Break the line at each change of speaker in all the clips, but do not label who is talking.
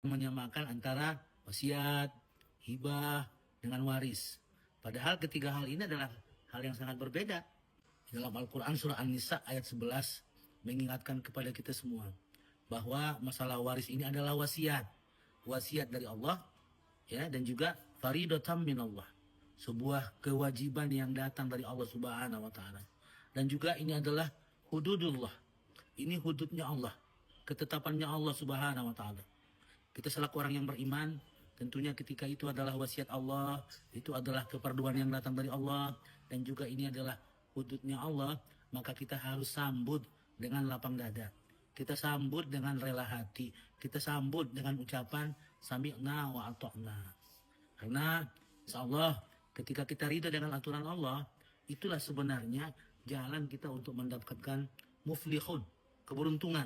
menyamakan antara wasiat, hibah, dengan waris. Padahal ketiga hal ini adalah hal yang sangat berbeda. Dalam Al-Quran surah An-Nisa ayat 11 mengingatkan kepada kita semua bahwa masalah waris ini adalah wasiat. Wasiat dari Allah, ya, dan juga faridotam minallah. Sebuah kewajiban yang datang dari Allah Subhanahu wa taala. Dan juga ini adalah hududullah. Ini hududnya Allah, ketetapannya Allah Subhanahu wa taala. Kita selaku orang yang beriman, tentunya ketika itu adalah wasiat Allah, itu adalah keperduan yang datang dari Allah, dan juga ini adalah hududnya Allah, maka kita harus sambut dengan lapang dada. Kita sambut dengan rela hati. Kita sambut dengan ucapan sami'na wa ata'na. Karena insyaallah ketika kita ridha dengan aturan Allah, itulah sebenarnya jalan kita untuk mendapatkan muflihun, keberuntungan.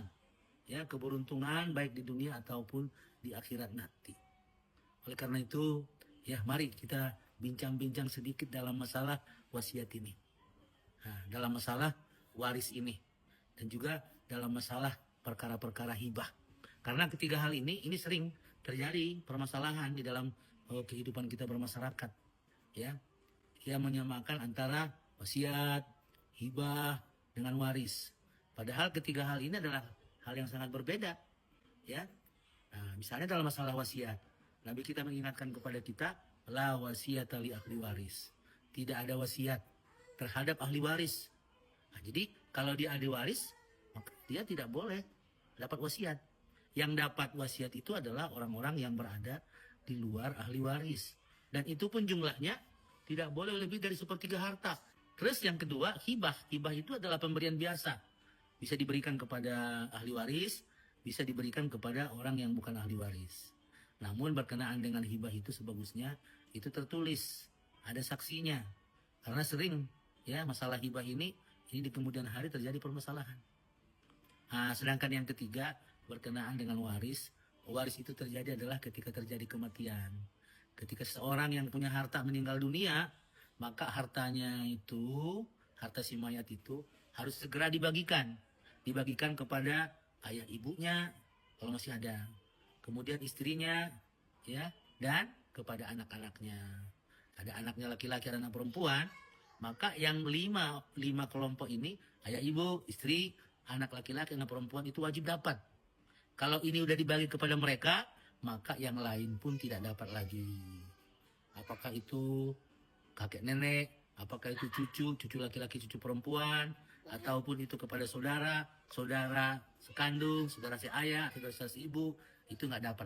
Ya, keberuntungan baik di dunia ataupun di akhirat nanti. Oleh karena itu, ya mari kita bincang-bincang sedikit dalam masalah wasiat ini. Nah, dalam masalah waris ini. Dan juga dalam masalah perkara-perkara hibah. Karena ketiga hal ini sering terjadi permasalahan di dalam kehidupan kita bermasyarakat. Ya, yang menyamakan antara wasiat, hibah, dengan waris. Padahal ketiga hal ini adalah hal yang sangat berbeda, ya. Nah, misalnya dalam masalah wasiat, Nabi kita mengingatkan kepada kita, la wasiyata li ahli waris. Tidak ada wasiat terhadap ahli waris. Nah, jadi kalau dia ahli waris, maka dia tidak boleh dapat wasiat. Yang dapat wasiat itu adalah orang-orang yang berada di luar ahli waris. Dan itu pun jumlahnya tidak boleh lebih dari sepertiga harta. Terus yang kedua, hibah. Hibah itu adalah pemberian biasa. Bisa diberikan kepada ahli waris, bisa diberikan kepada orang yang bukan ahli waris. Namun berkenaan dengan hibah itu sebagusnya itu tertulis, ada saksinya. Karena sering ya masalah hibah ini di kemudian hari terjadi permasalahan. Nah, sedangkan yang ketiga berkenaan dengan waris, waris itu terjadi adalah ketika terjadi kematian. Ketika seorang yang punya harta meninggal dunia, maka hartanya itu, harta si mayat itu harus segera dibagikan. Dibagikan kepada ayah ibunya kalau masih ada, kemudian istrinya, ya, dan kepada anak-anaknya. Ada anaknya laki-laki dan anak perempuan, maka yang lima kelompok ini, ayah ibu, istri, anak laki-laki, anak perempuan itu wajib dapat. Kalau ini udah dibagi kepada mereka, maka yang lain pun tidak dapat lagi. Apakah itu kakek nenek, apakah itu cucu laki-laki, cucu perempuan, ataupun itu kepada saudara sekandung, saudara si ayah, saudara si ibu, itu nggak dapat lagi.